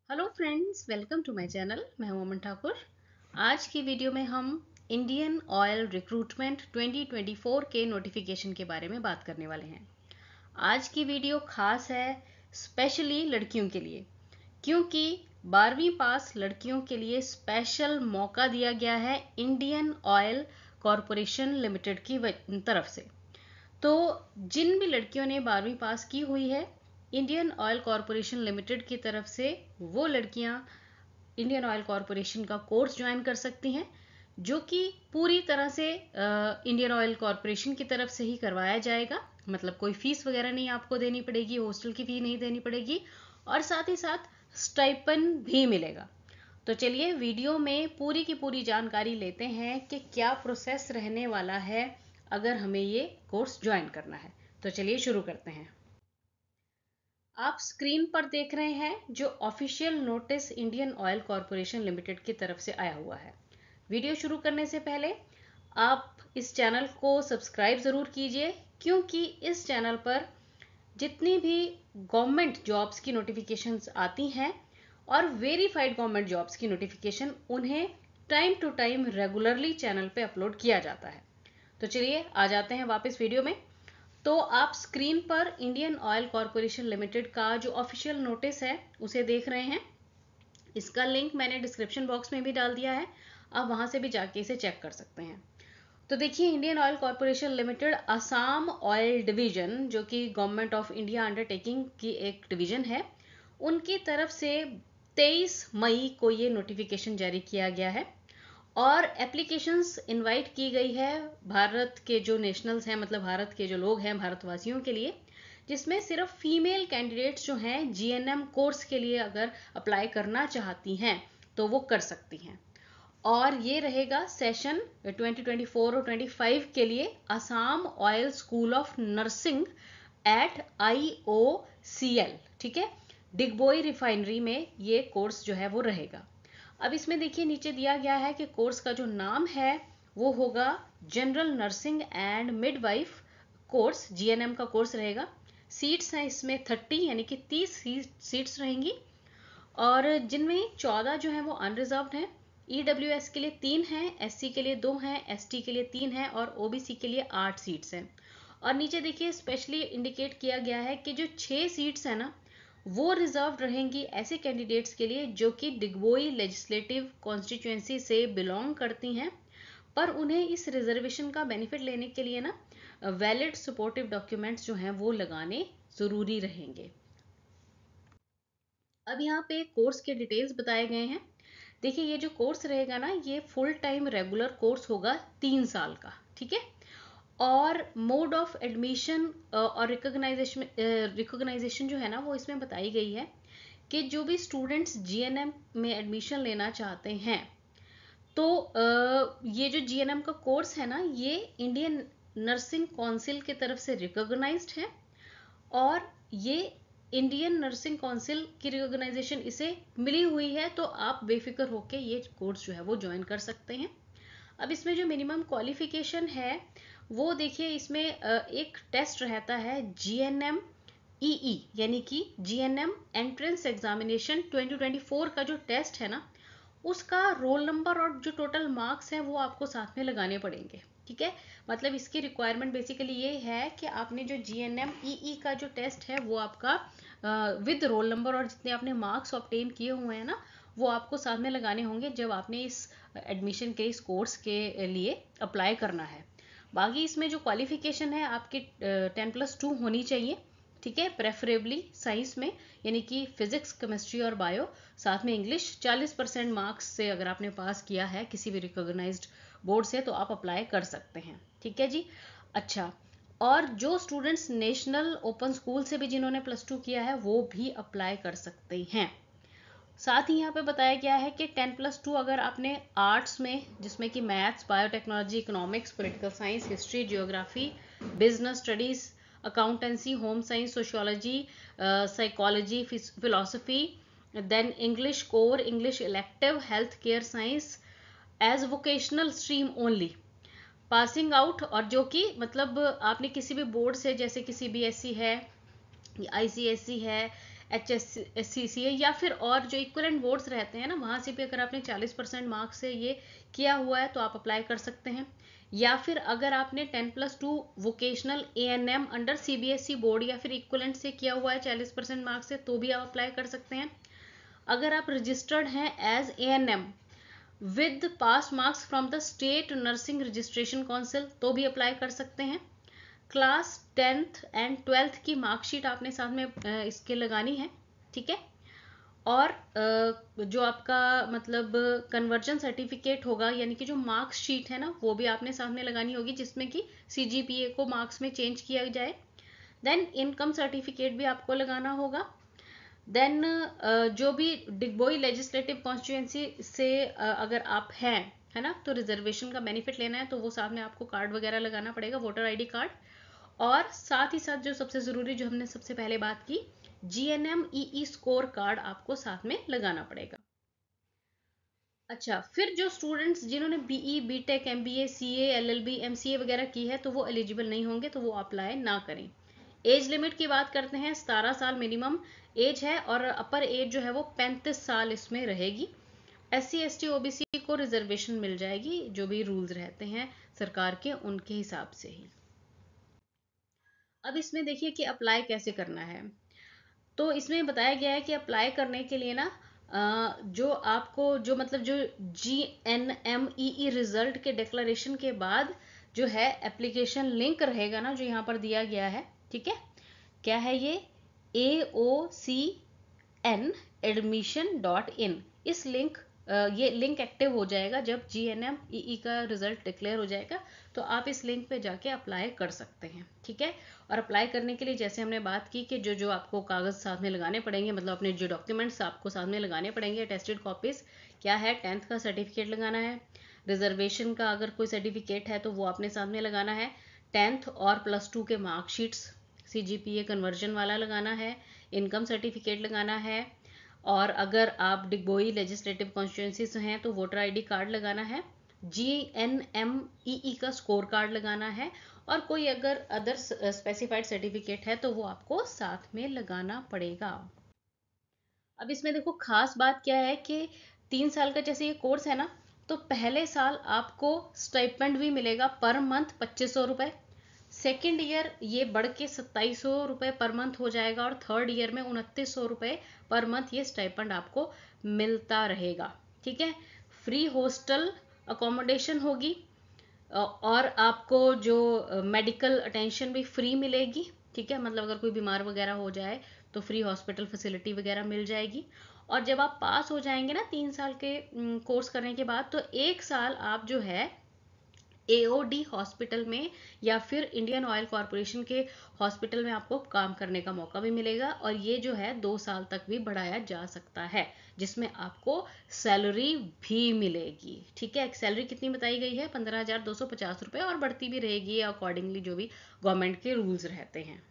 Hello friends, welcome to my channel. मैं हूं अमन ठाकुर। आज की वीडियो में हम इंडियन ऑयल रिक्रूटमेंट 2024 के नोटिफिकेशन के बारे में बात करने वाले हैं। आज की वीडियो खास है स्पेशली लड़कियों के लिए, क्योंकि 12वीं पास लड़कियों के लिए स्पेशल मौका दिया गया है इंडियन ऑयल कॉरपोरेशन लिमिटेड की तरफ से। तो जिन भी लड़कियों ने 12वीं पास की हुई है इंडियन ऑयल कॉरपोरेशन लिमिटेड की तरफ से, वो लड़कियां इंडियन ऑयल कॉरपोरेशन का कोर्स ज्वाइन कर सकती हैं, जो कि पूरी तरह से इंडियन ऑयल कॉरपोरेशन की तरफ से ही करवाया जाएगा। मतलब कोई फीस वगैरह नहीं आपको देनी पड़ेगी, हॉस्टल की फी नहीं देनी पड़ेगी, और साथ ही साथ स्टाइपन भी मिलेगा। तो चलिए वीडियो में पूरी की पूरी जानकारी लेते हैं कि क्या प्रोसेस रहने वाला है अगर हमें ये कोर्स ज्वाइन करना है। तो चलिए शुरू करते हैं। आप स्क्रीन पर देख रहे हैं जो official notice Indian oil corporation limited की तरफ से आया हुआ है। वीडियो शुरू करने से पहले आप इस चैनल को सब्सक्राइब ज़रूर कीजिए, क्योंकि इस चैनल पर जितनी भी गवर्नमेंट जॉब्स की नोटिफिकेशंस आती हैं और वेरीफाइड गवर्नमेंट जॉब्स की नोटिफिकेशन, उन्हें time to time regularly channel पे अपलोड किया जाता है। तो चलिए आ जाते हैं वापस वीडियो में। तो आप स्क्रीन पर इंडियन ऑयल कॉरपोरेशन लिमिटेड का जो ऑफिशियल नोटिस है उसे देख रहे हैं। इसका लिंक मैंने डिस्क्रिप्शन बॉक्स में भी डाल दिया है, आप वहां से भी जाके इसे चेक कर सकते हैं। तो देखिए, Indian oil corporation limited Assam oil division, जो कि गवर्नमेंट ऑफ इंडिया अंडरटेकिंग की एक डिवीजन है, उनकी तरफ से 23 मई को ये नोटिफिकेशन जारी किया गया है और एप्लीकेशंस इनवाइट की गई है भारत के जो नेशनल्स हैं, मतलब भारत के जो लोग हैं, भारतवासियों के लिए, जिसमें सिर्फ फीमेल कैंडिडेट्स जो हैं जीएनएम कोर्स के लिए अगर अप्लाई करना चाहती हैं तो वो कर सकती हैं। और ये रहेगा सेशन 2024 और 25 के लिए Assam oil school of nursing eight IOCL, ठीक है, डिगबोई रिफाइनरी में ये कोर्स जो है वो रहेगा। अब इसमें देखिए नीचे दिया गया है कि कोर्स का जो नाम है वो होगा general nursing and midwife course, GNM का कोर्स रहेगा। सीट्स हैं इसमें 30, यानी कि 30 सीट्स रहेंगी, और जिनमें 14 जो है वो अनरिजर्व्ड हैं। EWS के लिए 3 हैं, SC के लिए 2 हैं, ST के लिए 3 हैं और OBC के लिए 8 सीट्स हैं। और नीचे देखिए स्पेशली इंडिकेट किया गया है कि जो 6 सीट्स हैं ना, वो रिजर्व रहेंगी ऐसे कैंडिडेट्स के लिए जो कि डिगबोई लेजिस्लेटिव कॉन्स्टिट्यूएंसी से बिलोंग करती हैं, पर उन्हें इस रिजर्वेशन का बेनिफिट लेने के लिए ना वैलिड सपोर्टिव डॉक्यूमेंट्स जो हैं वो लगाने ज़रूरी रहेंगे। अब यहाँ पे कोर्स के डिटेल्स बताए गए हैं। देखिए, ये जो कोर्स रहेगा ना, ये फुल टाइम रेगुलर कोर्स होगा 3 साल का, ठीक है। और मोड ऑफ एडमिशन और रिकॉग्नाइजेशन जो है ना, वो इसमें बताई गई है कि जो भी स्टूडेंट्स जीएनएम में एडमिशन लेना चाहते हैं, तो ये जो जीएनएम का कोर्स है ना, ये इंडियन नर्सिंग काउंसिल की तरफ से रिकॉग्नाइज्ड है, और ये इंडियन नर्सिंग काउंसिल की रिकॉग्नाइजेशन इसे मिली हुई है। तो आप बेफिक्र होकर ये कोर्स जो है वो ज्वाइन कर सकते हैं। अब इसमें जो मिनिमम क्वालिफिकेशन है वो देखिए, इसमें एक टेस्ट रहता है GNM EE, यानी कि GNM एंट्रेंस एग्जामिनेशन 2024 का जो टेस्ट है ना, उसका रोल नंबर और जो टोटल मार्क्स हैं वो आपको साथ में लगाने पड़ेंगे, ठीक है। मतलब इसकी रिक्वायरमेंट बेसिकली ये है कि आपने जो GNM EE का जो टेस्ट है वो आपका विद रोल नंबर और जितने आपने मार्क्स ऑब्टेन किए हुए हैं ना, वो आपको साथ में लगाने होंगे जब आपने इस एडमिशन के इस कोर्स के लिए अप्लाई करना है। बाकी इसमें जो क्वालिफिकेशन है आपकी 10+2 होनी चाहिए, ठीक है, प्रेफरेबली साइंस में, यानी कि फिजिक्स, केमिस्ट्री और बायो, साथ में इंग्लिश। 40% मार्क्स से अगर आपने पास किया है किसी भी रिकॉग्नाइज्ड बोर्ड से तो आप अप्लाई कर सकते हैं, ठीक है जी। अच्छा, और जो स्टूडेंट्स नेशनल ओपन स्कूल से भी जिन्होंने +2 किया है वो भी अप्लाई कर सकते हैं। साथ ही यहाँ पे बताया गया है कि 10+2 अगर आपने आर्ट्स में, जिसमें कि maths, biotechnology, economics, political science, history, geography, business studies, accountancy, home science, sociology, psychology, philosophy, then English core, English elective, health care science as vocational stream only, passing out, और जो कि मतलब आपने किसी भी बोर्ड से, जैसे कि CBSE है, ICSE है, HSCCA या फिर और जो इक्विवेलेंट बोर्ड्स रहते हैं ना, वहाँ से भी अगर आपने 40% मार्क्स से ये किया हुआ है तो आप अप्लाई कर सकते हैं। या फिर अगर आपने 10+2 vocational ANM under CBSE board या फिर इक्विवेलेंट से किया हुआ है 40% मार्क्स से, तो भी आप अप्लाई कर सकते हैं। अगर आप रजिस्टर्ड हैं as ANM with pass marks from the state nursing registration council, तो भी अप्लाई कर सकते हैं। क्लास 10th एंड 12th की मार्कशीट आपने साथ में इसके लगानी है, ठीक है। और जो आपका मतलब कन्वर्जन सर्टिफिकेट होगा, यानी कि जो मार्क्स शीट है ना, वो भी आपने साथ में लगानी होगी, जिसमें कि CGPA को मार्क्स में चेंज किया जाए। देन इनकम सर्टिफिकेट भी आपको लगाना होगा। देन जो भी डिगबोई लेजिस्लेटिव कॉन्स्टिट्यूएंसी से अगर आप हैं, है ना, तो रिजर्वेशन का बेनिफिट लेना है तो वो साथ में आपको कार्ड वगैरह लगाना पड़ेगा, वोटर ID कार्ड। और साथ ही साथ जो सबसे ज़रूरी, जो हमने सबसे पहले बात की, GNM-EE स्कोर कार्ड आपको साथ में लगाना पड़ेगा। अच्छा, फिर जो स्टूडेंट्स जिन्होंने BE, BTech, MBA, CA, LLB, MCA वगैरह की है तो वो एलिजिबल नहीं होंगे, तो वो अप्लाई ना करें। एज लिमिट की बात करते हैं, 17 साल मिनिमम एज है और अपर एज जो है वो 35 साल इसमें रहेगी। SC, ST, OBC को रिजर्वेशन मिल जाएगी, जो भी रूल्स रहते हैं सरकार के उनके हिसाब से ही। अब इसमें देखिए कि अप्लाई कैसे करना है। तो इसमें बताया गया है कि अप्लाई करने के लिए ना जो आपको जो मतलब जो GNM-EE रिजल्ट के डिक्लेरेशन के बाद जो है एप्लीकेशन लिंक रहेगा ना, जो यहाँ पर दिया गया है, ठीक है। क्या है ये? AOCN admission.in। इस लिंक ये लिंक एक्टिव हो जाएगा जब GNM-EE का रिजल्ट डिक्लेयर हो जाएगा, तो आप इस लिंक पे जाके अप्लाई कर सकते हैं, ठीक है। और अप्लाई करने के लिए जैसे हमने बात की कि जो जो आपको कागज़ साथ में लगाने पड़ेंगे, मतलब अपने जो डॉक्यूमेंट्स आपको साथ में लगाने पड़ेंगे, अटेस्टेड कॉपीज़, क्या है, 10th का सर्टिफिकेट लगाना है, रिजर्वेशन का अगर कोई सर्टिफिकेट है तो वो आपने साथ में लगाना है, 10th और +2 के मार्कशीट्स, CGPA कन्वर्जन वाला लगाना है, इनकम सर्टिफिकेट लगाना है, और अगर आप डिगबोई लेजिस्लेटिव कॉन्स्टिट्यूंसी से हैं तो वोटर ID कार्ड लगाना है, GNM-EE का स्कोर कार्ड लगाना है, और कोई अगर अदर स्पेसिफाइड सर्टिफिकेट है तो वो आपको साथ में लगाना पड़ेगा। अब इसमें देखो खास बात क्या है कि 3 साल का जैसे ये कोर्स है ना, तो पहले साल आपको स्टाइपेंड भी मिलेगा पर मंथ 2500 रुपये। सेकेंड ईयर ये बढ़ के 2700 रुपये पर मंथ हो जाएगा, और थर्ड ईयर में 2900 रुपये पर मंथ ये स्टाइपेंड आपको मिलता रहेगा, ठीक है। फ्री हॉस्टल अकोमोडेशन होगी, और आपको जो मेडिकल अटेंशन भी फ्री मिलेगी, ठीक है। मतलब अगर कोई बीमार वगैरह हो जाए तो फ्री हॉस्पिटल फैसिलिटी वगैरह मिल जाएगी। और जब आप पास हो जाएंगे ना 3 साल के कोर्स करने के बाद, तो 1 साल आप जो है AOD हॉस्पिटल में या फिर इंडियन ऑयल कॉरपोरेशन के हॉस्पिटल में आपको काम करने का मौका भी मिलेगा, और ये जो है 2 साल तक भी बढ़ाया जा सकता है, जिसमें आपको सैलरी भी मिलेगी, ठीक है। सैलरी कितनी बताई गई है? 15,250 रुपये, और बढ़ती भी रहेगी अकॉर्डिंगली जो भी गवर्नमेंट के रूल्स रहते हैं।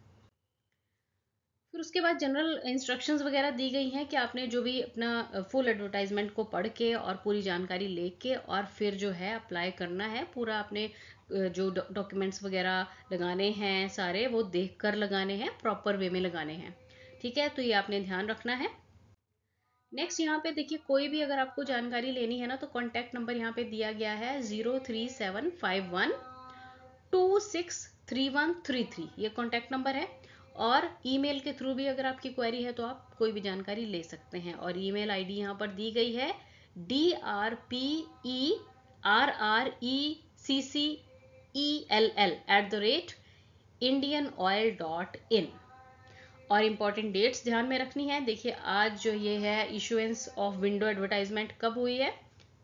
फिर उसके बाद जनरल इंस्ट्रक्शंस वगैरह दी गई हैं कि आपने जो भी अपना फुल एडवर्टाइजमेंट को पढ़ के और पूरी जानकारी लेके और फिर जो है अप्लाई करना है। पूरा अपने जो डॉक्यूमेंट्स वगैरह लगाने हैं सारे, वो देख कर लगाने हैं, प्रॉपर वे में लगाने हैं, ठीक है। तो ये आपने ध्यान रखना है। नेक्स्ट यहाँ पे देखिए, कोई भी अगर आपको जानकारी लेनी है ना, तो कॉन्टैक्ट नंबर यहाँ पे दिया गया है 03751263133, ये कॉन्टैक्ट नंबर है। और ईमेल के थ्रू भी अगर आपकी क्वेरी है तो आप कोई भी जानकारी ले सकते हैं, और ईमेल ID यहाँ पर दी गई है drperaccell@indianoil.in। और इम्पॉर्टेंट डेट्स ध्यान में रखनी है। देखिए आज जो ये है इशुएंस ऑफ विंडो एडवर्टाइजमेंट कब हुई है?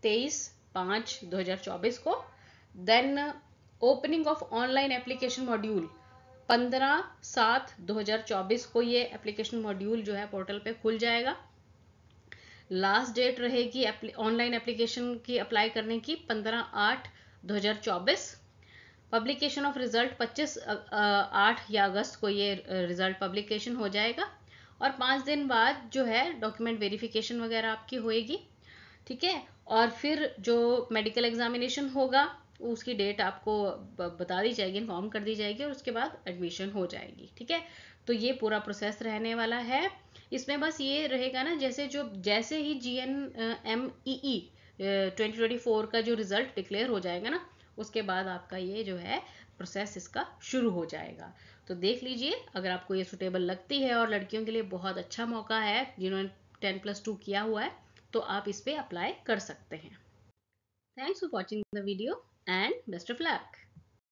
23/5/2024 को। Then opening of online application module 15/7/2024 को ये एप्लीकेशन मॉड्यूल जो है पोर्टल पे खुल जाएगा। लास्ट डेट रहेगी ऑनलाइन एप्लीकेशन की अप्लाई करने की 15/8/2024। पब्लिकेशन ऑफ रिजल्ट 25/8 या अगस्त को ये रिजल्ट पब्लिकेशन हो जाएगा, और 5 दिन बाद जो है डॉक्यूमेंट वेरिफिकेशन वगैरह आपकी होएगी, ठीक है। और फिर जो मेडिकल एग्जामिनेशन होगा उसकी डेट आपको बता दी जाएगी, इन्फॉर्म कर दी जाएगी, और उसके बाद एडमिशन हो जाएगी, ठीक है। तो ये पूरा प्रोसेस रहने वाला है। इसमें बस ये रहेगा ना, जैसे ही GNMEE 2024 का जो रिजल्ट डिक्लेयर हो जाएगा ना, उसके बाद आपका ये जो है प्रोसेस इसका शुरू हो जाएगा। तो देख लीजिए, अगर आपको ये सुटेबल लगती है और लड़कियों के लिए बहुत अच्छा मौका है जिन्होंने 10+2 किया हुआ है, तो आप इस पे अप्लाई कर सकते हैं। Thanks for watching the video and best of luck.